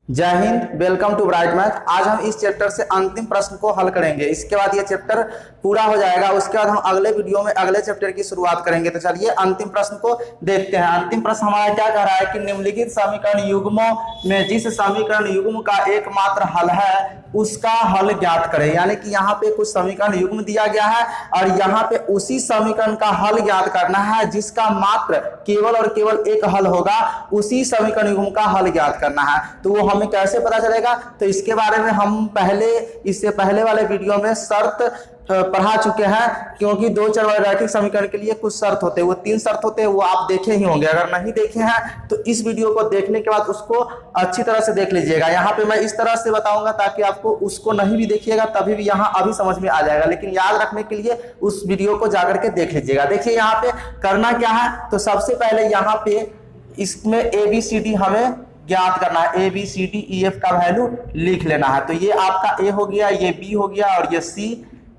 जय हिंद। Welcome to bright math. आज हम इस चैप्टर से अंतिम प्रश्न को हल करेंगे। इसके बाद ये चैप्टर पूरा हो जाएगा। उसके बाद हम अगले वीडियो में अगले चैप्टर की शुरुआत करेंगे। तो चलिए अंतिम प्रश्न को देखते हैं। अंतिम प्रश्न हमारा क्या कह रहा है कि निम्नलिखित समीकरण युग्मों में जिस समीकरण युग्म का एकमात्र हल है उसका हल ज्ञात करें। यानी कि यहाँ पे कुछ समीकरण युग्म दिया गया है और यहाँ पे उसी समीकरण का हल ज्ञात करना है जिसका मात्र केवल और केवल एक हल होगा। उसी समीकरण युग्म का हल ज्ञात करना है। तो वो हमें कैसे पता चलेगा, तो इसके बारे में हम इससे पहले वाले वीडियो में शर्त पढ़ा चुके हैं। क्योंकि दो चर वाले रैखिक समीकरण के लिए कुछ शर्त होते हैं, वो 3 शर्त होते हैं, वो आप देखे ही होंगे। अगर नहीं देखे हैं तो इस वीडियो को देखने के बाद उसको अच्छी तरह से देख लीजिएगा। यहाँ पे मैं इस तरह से बताऊंगा ताकि आपको उसको नहीं भी देखिएगा तभी भी यहाँ अभी समझ में आ जाएगा, लेकिन याद रखने के लिए उस वीडियो को जाकर के देख लीजिएगा। देखिए यहाँ पे करना क्या है, तो सबसे पहले यहाँ पे इसमें ABCD हमें ज्ञात करना है। ABCDEF का वैल्यू लिख लेना है। तो ये आपका A हो गया, ये B हो गया और ये C,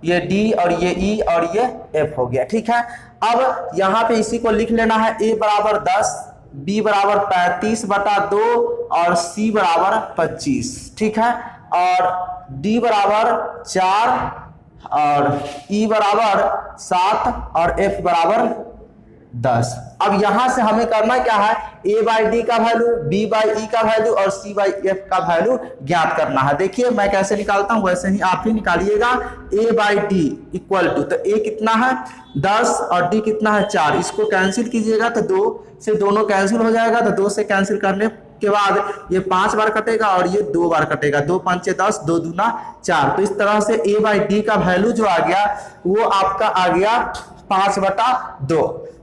ये D और ये E और ये F हो गया। ठीक है, अब यहाँ पे इसी को लिख लेना है। A बराबर 10, B बराबर 35/2 और C बराबर 25। ठीक है, और D बराबर 4 और E बराबर 7 और F बराबर 10। अब यहां से हमें करना क्या है, A/D का वैल्यू, B/E का वैल्यू और C/F का वैल्यू ज्ञात करना है। देखिए मैं कैसे निकालता हूं वैसे ही आप ही निकालिएगा। A/D इक्वल टू, तो A कितना है 10 और D कितना है 4। इसको कैंसिल कीजिएगा तो 2 से दोनों कैंसिल हो जाएगा। तो 2 से कैंसिल करने के बाद ये 5 बार कटेगा और ये 2 बार कटेगा। 2 5 10, 2 दूना 4। तो इस तरह से A/D का वैल्यू जो आ गया वो आपका आ गया 5/2।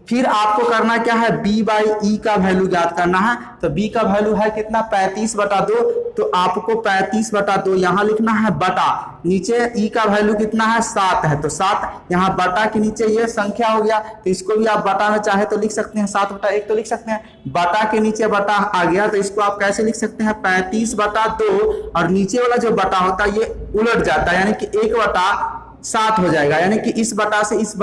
फिर आपको करना क्या है, B/E का वैल्यू ज्ञात करना है। तो B का वैल्यू है कितना 35/2। तो आपको 35/2 यहां लिखना है बटा, नीचे E का वैल्यू कितना है 7 है। तो 7 यहाँ बटा के नीचे ये संख्या हो गया। तो इसको भी आप बटा में चाहे तो लिख सकते हैं, 7/1 तो लिख सकते हैं। बटा के नीचे बटा आ गया तो इसको आप कैसे लिख सकते हैं 35/2 और नीचे वाला जो बटा होता है ये उलट जाता है, यानी कि 1/7 हो जाएगा। यानी कि इस बटा से इस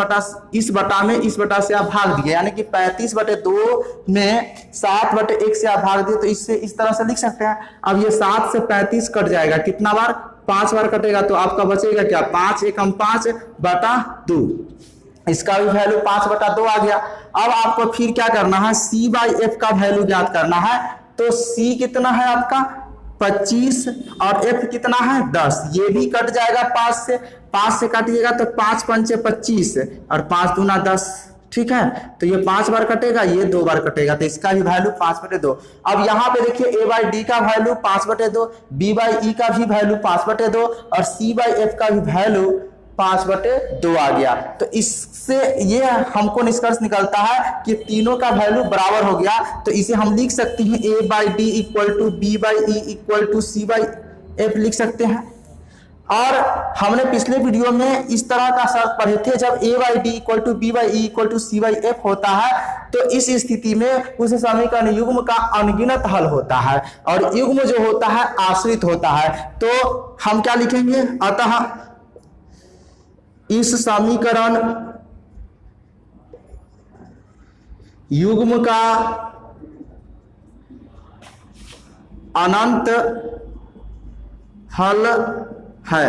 बटा में इस बटा से आप भाग दिए, यानी कि 35/2 में 7/1 से आप भाग दिए। तो इससे इस तरह से लिख सकते हैं। अब ये 7 से 35 कट जाएगा, कितना बार 5 बार कटेगा। तो आपका बचेगा क्या 5 एकम 5/2। इसका भी वैल्यू 5/2 आ गया। अब आपको फिर क्या करना है, C/F का वैल्यू ज्ञात करना है। तो C कितना है आपका 25 और F कितना है 10। ये भी कट जाएगा 5 से काटिएगा तो 5 5 25 और 5 दूना 10। ठीक है, तो ये 5 बार कटेगा, ये 2 बार कटेगा। तो इसका भी वैल्यू 5/2। अब यहाँ पे देखिए A/D का वैल्यू 5/2, B/E का भी वैल्यू 5/2 और C/F का भी वैल्यू 5/2 आ गया। तो इससे ये हमको निष्कर्ष निकलता है कि तीनों का वैल्यू बराबर हो गया। तो इसे हम लिख सकते हैं A/D equal to B/E equal to C/F लिख सकते हैं। और हमने पिछले वीडियो में इस तरह का शर्त पढ़े थे, जब A/D equal to B/E equal to C/F होता है तो इस स्थिति में उस समीकरण युग्म का अनगिनत हल होता है और युग्म जो होता है आश्रित होता है। तो हम क्या लिखेंगे, अतः इस समीकरण युग्म का अनंत हल है।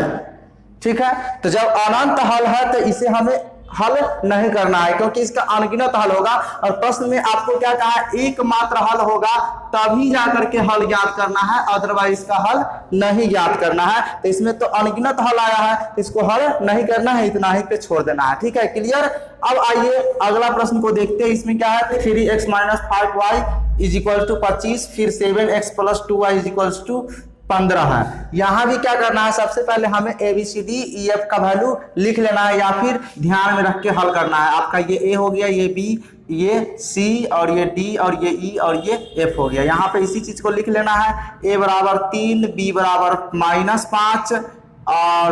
ठीक है, तो जब अनंत हल है तो इसे हमें हल नहीं करना है क्योंकि इसका अनगिनत हल होगा। और प्रश्न में आपको क्या कहा है, एकमात्र हल होगा तभी जाकर के हल ज्ञात करना है, अदरवाइज इसका हल नहीं ज्ञात करना है। तो इसमें तो अनगिनत हल आया है तो इसको हल नहीं करना है, इतना ही पे छोड़ देना है। ठीक है, क्लियर। अब आइए अगला प्रश्न को देखते हैं। इसमें क्या है 3x - 5y = 25, फिर 7x + 2y = 15 है। यहां भी क्या करना है, सबसे पहले हमें ABCDEF का वैल्यू लिख लेना है या फिर ध्यान में रख के हल करना है। आपका ये A हो गया, ये B, ये C और ये D और ये E और ये F हो गया। यहाँ पे इसी चीज को लिख लेना है। A बराबर 3, B बराबर -5 और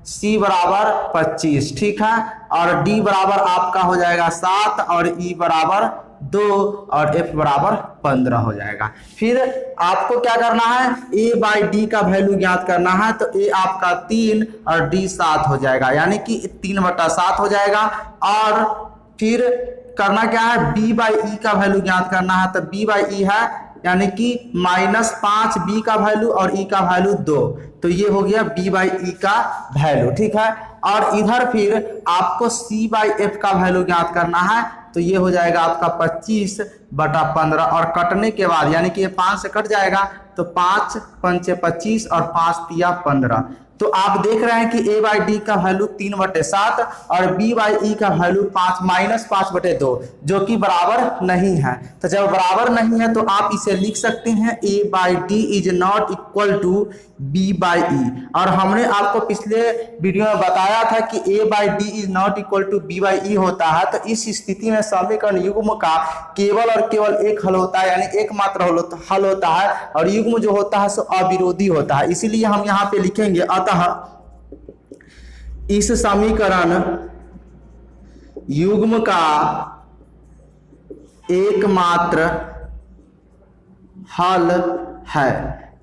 C बराबर 25। ठीक है, और D बराबर आपका हो जाएगा 7 और E बराबर 2 और F बराबर 15 हो जाएगा। फिर आपको क्या करना है, A/D का वैल्यू ज्ञात करना है। तो A आपका 3 और D 7 हो जाएगा, यानी कि 3/7 हो जाएगा। और फिर करना क्या है, B/E का वैल्यू ज्ञात करना है। तो B/E है यानी कि -5 बी का वैल्यू और ई का वैल्यू 2, तो ये हो गया बी बाई ई का वैल्यू, ठीक है। और इधर फिर आपको सी बाई एफ का वैल्यू ज्ञात करना है, तो ये हो जाएगा आपका 25/15 और कटने के बाद यानी कि ये 5 से कट जाएगा तो 5 पंचे 25 और 5 तिया 15। तो आप देख रहे हैं कि a बाई डी का वैल्यू 3/7 और b बाई ई का वैल्यू -5/2 जो कि बराबर नहीं है। तो जब बराबर नहीं है तो आप इसे लिख सकते हैं a by D is not equal to b by E. और हमने आपको पिछले वीडियो में बताया था कि a by D is not equal to b by E होता है। तो इस स्थिति में समीकरण युग्म का केवल और केवल एक हल होता है, यानी एकमात्र हल होता है, और युग्म जो होता है सो अविरोधी होता है। इसीलिए हम यहाँ पे लिखेंगे अतः इस समीकरण युग्म का एकमात्र हल है,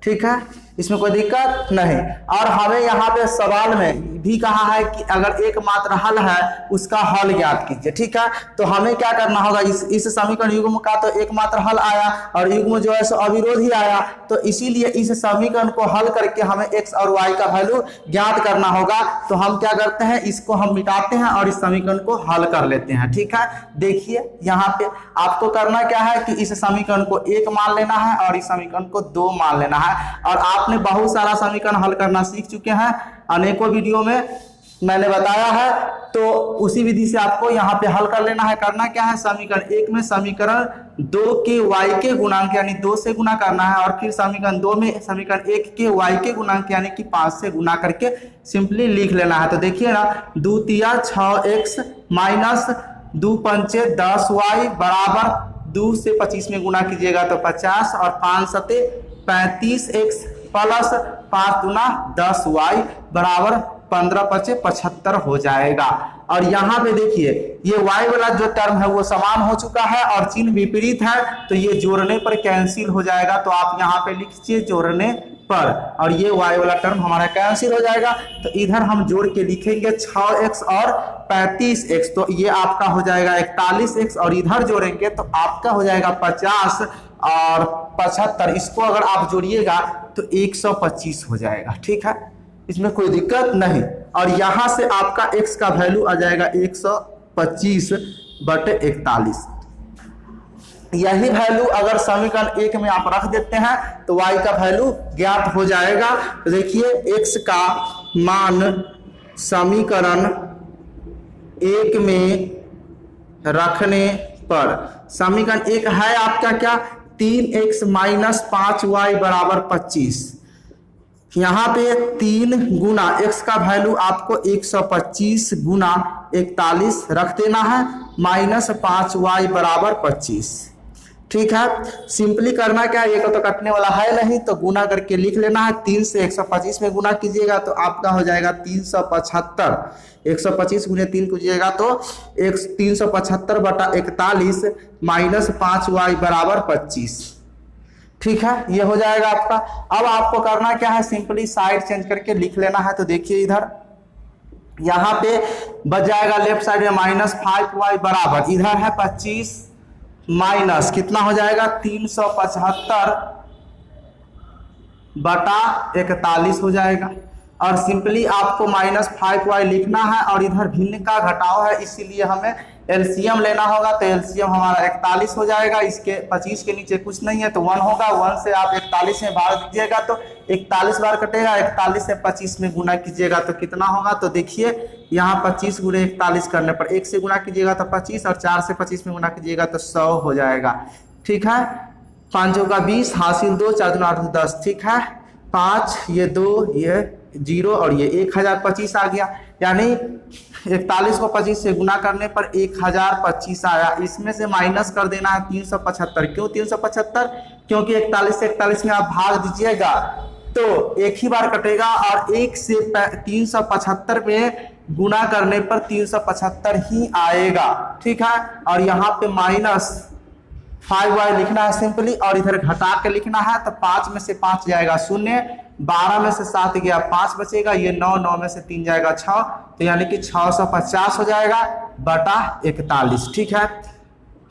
ठीक है, इसमें कोई दिक्कत नहीं। और हमें यहाँ पे सवाल में भी कहा है कि अगर एकमात्र हल है उसका हल ज्ञात कीजिए, ठीक है। तो हमें क्या करना होगा, इस समीकरण युग्म का तो एकमात्र हल आया और युग्म जो है सो अविरोधी आया, तो इसीलिए इस समीकरण को हल करके हमें x और y का वैल्यू ज्ञात करना होगा। तो हम क्या करते हैं, इसको हम मिटाते हैं और इस समीकरण को हल कर लेते हैं, ठीक है। देखिए यहाँ पे आपको करना क्या है कि इस समीकरण को 1 मान लेना है और इस समीकरण को 2 मान लेना है। और आपने बहुत सारा समीकरण हल करना सीख चुके हैं, अनेकों वीडियो में मैंने बताया है, तो उसी विधि से आपको यहाँ पे हल कर लेना है। करना क्या है, समीकरण 1 में समीकरण 2 के y के गुणांक यानी 2 से गुना करना है, और फिर समीकरण 2 में समीकरण 1 के y के गुणांक यानी कि 5 से गुना करके सिंपली लिख लेना है। तो देखिए ना, 2 तिया 6x माइनस 2 पंचे 10y बराबर 2 से 25 में गुना कीजिएगा तो 50 और 5 सते 35x प्लस 5 दूना 10y बराबर 15 पचे 75 हो जाएगा। और यहाँ पे देखिए ये y वाला जो टर्म है वो समान हो चुका है और चिन्ह विपरीत है, तो ये जोड़ने पर कैंसिल हो जाएगा। तो आप यहाँ पे लिखिए जोड़ने पर, और ये y वाला टर्म हमारा कैंसिल हो जाएगा। तो इधर हम जोड़ के लिखेंगे 6x और 35x, तो ये आपका हो जाएगा 41x, और इधर जोड़ेंगे तो आपका हो जाएगा 50 और 75। इसको अगर आप जोड़िएगा तो 125 हो जाएगा, ठीक है, इसमें कोई दिक्कत नहीं। और यहां से आपका x का वैल्यू आ जाएगा 125/41। यही वैल्यू अगर समीकरण 1 में आप रख देते हैं तो y का वैल्यू ज्ञात हो जाएगा। तो देखिए x का मान समीकरण 1 में रखने पर समीकरण 1 है आपका क्या, 3x माइनस 5y बराबर 25। यहाँ पे 3 गुना x का वैल्यू आपको 125 गुना 41 रख देना है, माइनस 5y बराबर 25, ठीक है। सिंपली करना क्या है, ये तो कटने वाला है नहीं, तो गुना करके लिख लेना है। 3 से 125 में गुना कीजिएगा तो आपका हो जाएगा 375। 125 गुने 3 कीजिएगा तो 375/41 माइनस 5y बराबर 25, ठीक है, ये हो जाएगा आपका। अब आपको करना क्या है, सिंपली साइड चेंज करके लिख लेना है। तो देखिए इधर यहाँ पे बच जाएगा लेफ्ट साइड में -5y बराबर, इधर है 25 माइनस कितना हो जाएगा 375/41 हो जाएगा। और सिंपली आपको -5y लिखना है और इधर भिन्न का घटाव है, इसीलिए हमें एलसीएम लेना होगा। तो एलसीएम हमारा 41 हो जाएगा, इसके 25 के नीचे कुछ नहीं है तो 1 होगा। 1 से आप 41 में भाग दीजिएगा तो 41 बार कटेगा, 41 से 25 में गुना कीजिएगा तो कितना होगा। तो देखिए यहाँ 25 गुणे 41 करने पर 1 से गुना कीजिएगा तो 25 और 4 से 25 में गुना कीजिएगा तो 100 हो जाएगा, ठीक है। 5 का 20 हासिल 2 4 8 10, ठीक है। 5 ये 2 ये 0 और ये 1025 आ गया, यानी 41 को 25 से गुना करने पर 1025 आया। इसमें से माइनस कर देना है 375। क्यों 375? क्योंकि 41 से 41 में आप भाग दीजिएगा तो एक ही बार कटेगा और 1 से 375 में गुना करने पर 375 ही आएगा, ठीक है। और यहाँ पे -5y लिखना है सिंपली, और इधर घटा के लिखना है। तो 5 में से 5 जाएगा 0, 12 में से 7 गया 5 बचेगा, ये 9, 9 में से 3 जाएगा 6, तो यानी कि 650 हो जाएगा बटा 41, ठीक है।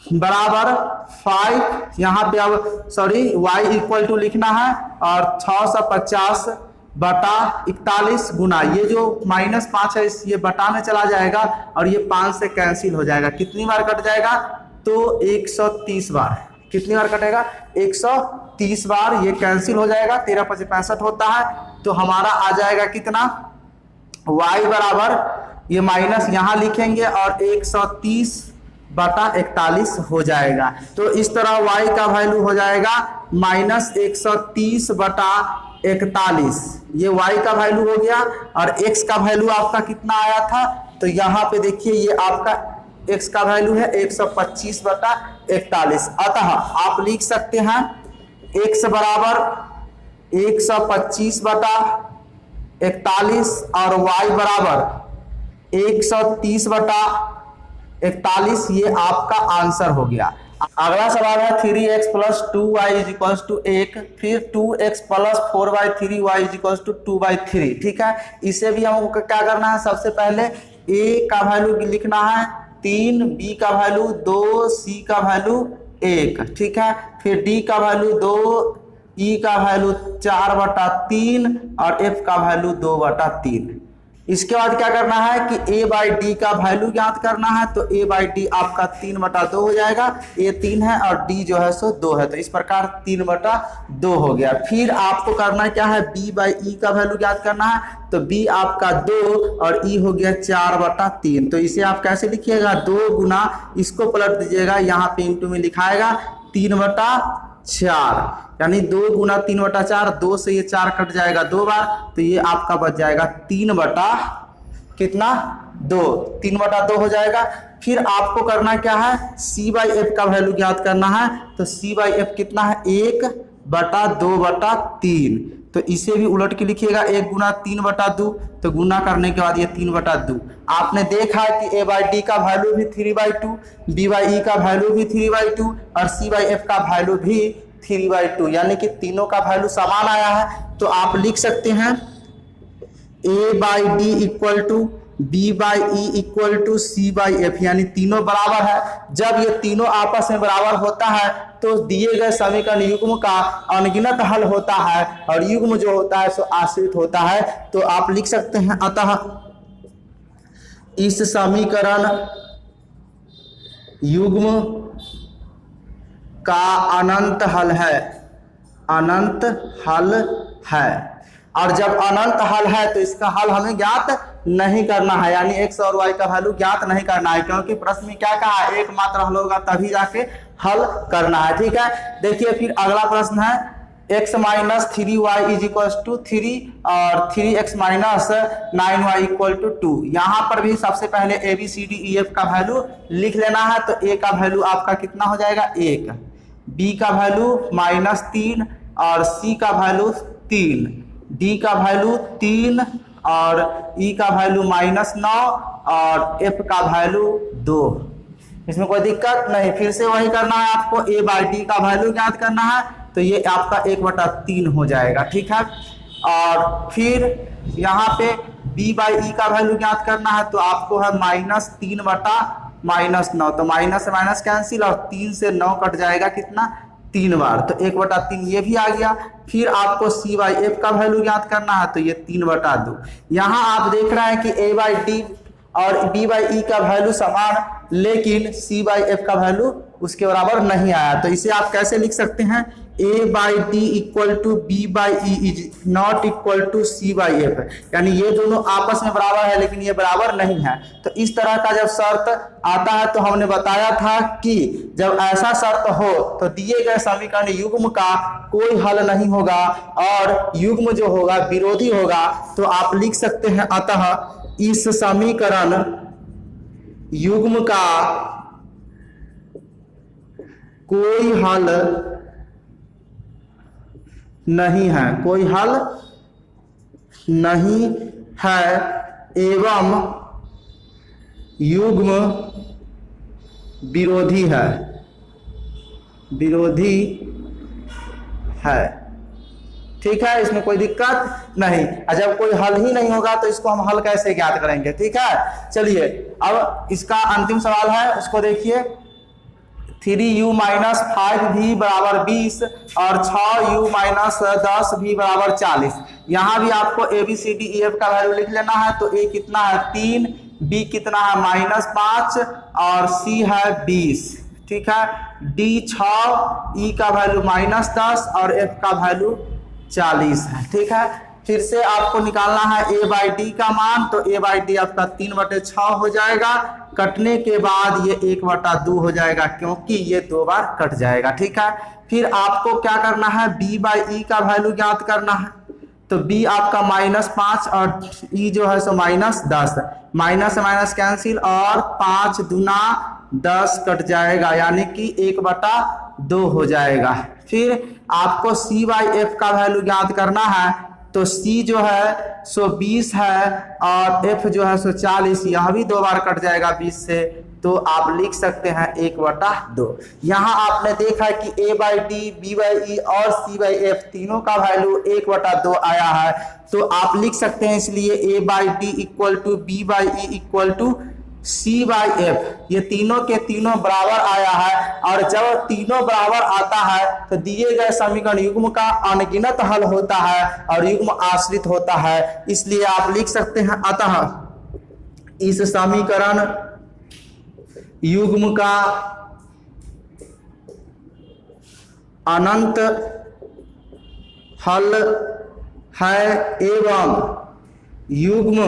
बराबर 5, यहाँ पे अब सॉरी y इक्वल टू लिखना है और 650 बटा 41 गुना ये जो -5 है ये बटा में चला जाएगा और ये 5 से कैंसिल हो जाएगा। कितनी बार कट जाएगा? तो 130 बार। कितनी बार कटेगा? 130 बार। ये कैंसिल हो जाएगा, 13 5 65 होता है। तो हमारा आ जाएगा कितना? y बराबर ये माइनस यहाँ लिखेंगे और 130 बटा 41 हो जाएगा। तो इस तरह y का वैल्यू हो जाएगा -130 बटा 41। ये y का वैल्यू हो गया और x का वैल्यू आपका कितना आया था? तो यहाँ पे देखिए ये आपका x का वैल्यू है 125 बटा 41। अतः आप लिख सकते हैं x बराबर 125 बटा 41 और y बराबर 130 बटा 41। ये आपका आंसर हो गया। अगला सवाल है 3x + 2y = 1, फिर 2x + 4y 3y = 2/3। ठीक है, इसे भी हमको क्या करना है? सबसे पहले a का वैल्यू लिखना है 3, b का वैल्यू 2, c का वैल्यू 1। ठीक है, फिर d का वैल्यू 2, e का वैल्यू 4/3 और f का वैल्यू 2/3। इसके बाद क्या करना है कि a/d का वैल्यू ज्ञात करना है। तो a/d आपका 3/2 हो जाएगा। a 3 है और d जो है सो 2 है, तो इस प्रकार 3/2 हो गया। फिर आपको करना क्या है? b/e का वैल्यू ज्ञात करना है। तो b आपका 2 और e हो गया 4/3। तो इसे आप कैसे लिखिएगा? 2 गुना इसको पलट दीजिएगा, यहाँ पे इंटू में लिखाएगा 3/4, यानी 2 गुना 3/4। 2 से ये 4 कट जाएगा 2 बार, तो ये आपका बच जाएगा 3/2 3/2 हो जाएगा। फिर आपको करना क्या है? c/f का वैल्यू ज्ञात करना है। तो c/f कितना है? 1/2/3। तो इसे भी उलट के लिखिएगा 1 गुना 3/2। तो गुना करने के बाद ये 3/2। आपने देखा कि a/d का वैल्यू भी 3/2, b/e का वैल्यू भी 3/2 और c/f का वैल्यू भी 3/2, यानी कि तीनों का वैल्यू समान आया है। तो आप लिख सकते हैं a/d = b/e = c/f, यानी तीनों बराबर है। जब ये तीनों आपस में बराबर होता है तो दिए गए समीकरण युग्म का अनगिनत हल होता है और युग्म जो होता है सो आश्रित होता है। तो आप लिख सकते हैं अतः इस समीकरण युग्म का अनंत हल है। अनंत हल है, और जब अनंत हल है तो इसका हल हमें ज्ञात नहीं करना है, यानी x और y का वैल्यू ज्ञात नहीं करना है, क्योंकि प्रश्न में क्या कहा है? एकमात्र हल होगा तभी जाके हल करना है। ठीक है, देखिए फिर अगला प्रश्न है x - 3y = 3 और 3x - 9y = 2। यहाँ पर भी सबसे पहले a b c d e f का वैल्यू लिख लेना है। तो a का वैल्यू आपका कितना हो जाएगा? 1, b का वैल्यू -3 और c का वैल्यू 3, d का वैल्यू 3 और e का वैल्यू -9 और f का वैल्यू 2। इसमें कोई दिक्कत नहीं। फिर से वही करना है आपको, a/d का वैल्यू ज्ञात करना है। तो ये आपका 1/3 हो जाएगा। ठीक है, और फिर यहाँ पे b/e का वैल्यू ज्ञात करना है। तो आपको है -3 बटा -9, तो माइनस से माइनस कैंसिल और 3 से 9 कट जाएगा कितना? 3 बार, तो 1/3 ये भी आ गया। फिर आपको c/f का वैल्यू ज्ञात करना है। तो ये 3/2। यहाँ आप देख रहे हैं कि a/d और b/e का वैल्यू समान, लेकिन c/f का वैल्यू उसके बराबर नहीं आया। तो इसे आप कैसे लिख सकते हैं? a/d = b/e is not equal to c/f, यानी ये दोनों आपस में बराबर है लेकिन ये बराबर नहीं है। तो इस तरह का जब शर्त आता है तो हमने बताया था कि जब ऐसा शर्त हो तो दिए गए समीकरण युग्म का कोई हल नहीं होगा और युग्म जो होगा विरोधी होगा। तो आप लिख सकते हैं अतः इस समीकरण युग्म का कोई हल नहीं है, कोई हल नहीं है एवं युग्म विरोधी है, विरोधी है। ठीक है, इसमें कोई दिक्कत नहीं। जब कोई हल ही नहीं होगा तो इसको हम हल कैसे ज्ञात करेंगे? ठीक है, चलिए अब इसका अंतिम सवाल है, उसको देखिए। 3u माइनस 5v बराबर 20 और 6u माइनस 10v बराबर 40। यहाँ भी आपको ABCDEF का वैल्यू लिख लेना है। तो a कितना है 3, b कितना है -5 और c है 20। ठीक है, d 6, e का वैल्यू -10 और f का वैल्यू 40 है। ठीक है, फिर से आपको निकालना है a बाई डी का मान। तो a बाई डी आपका 3/6 हो जाएगा। कटने के बाद ये 1/2 हो जाएगा, क्योंकि ये 2 बार कट जाएगा। ठीक है, फिर आपको क्या करना है, b बाई ई का वैल्यू ज्ञात करना है। तो b आपका -5 और e जो है सो -10, माइनस माइनस कैंसिल और 5 दूना 10 कट जाएगा, यानी कि 1/2 हो जाएगा। फिर आपको c बाई एफ का वैल्यू ज्ञात करना है। तो c जो है सो 20 है और f जो है सो 40, यह भी 2 बार कट जाएगा 20 से। तो आप लिख सकते हैं 1/2। यहाँ आपने देखा कि a by D, b by E और c बाई एफ तीनों का वैल्यू 1/2 आया है। तो आप लिख सकते हैं इसलिए a by D equal to b by E equal to c by F, ये तीनों के तीनों बराबर आया है। और जब तीनों बराबर आता है तो दिए गए समीकरण युग्म का अनगिनत हल होता है और युग्म आश्रित होता है। इसलिए आप लिख सकते हैं, अतः इस समीकरण युग्म का अनंत हल है एवं युग्म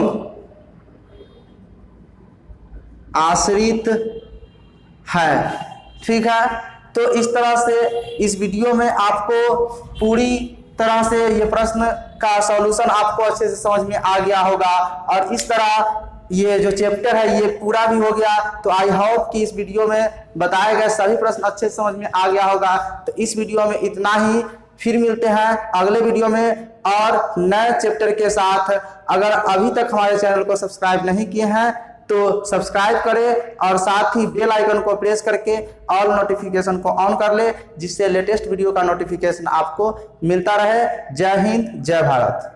आश्रित है। ठीक है, तो इस तरह से इस वीडियो में आपको पूरी तरह से ये प्रश्न का सॉल्यूशन आपको अच्छे से समझ में आ गया होगा। और इस तरह ये जो चैप्टर है ये पूरा भी हो गया। तो आई होप कि इस वीडियो में बताए गए सभी प्रश्न अच्छे से समझ में आ गया होगा। तो इस वीडियो में इतना ही, फिर मिलते हैं अगले वीडियो में और नए चैप्टर के साथ। अगर अभी तक हमारे चैनल को सब्सक्राइब नहीं किए हैं तो सब्सक्राइब करें और साथ ही बेल आइकन को प्रेस करके ऑल नोटिफिकेशन को ऑन कर ले, जिससे लेटेस्ट वीडियो का नोटिफिकेशन आपको मिलता रहे। जय हिंद, जय भारत।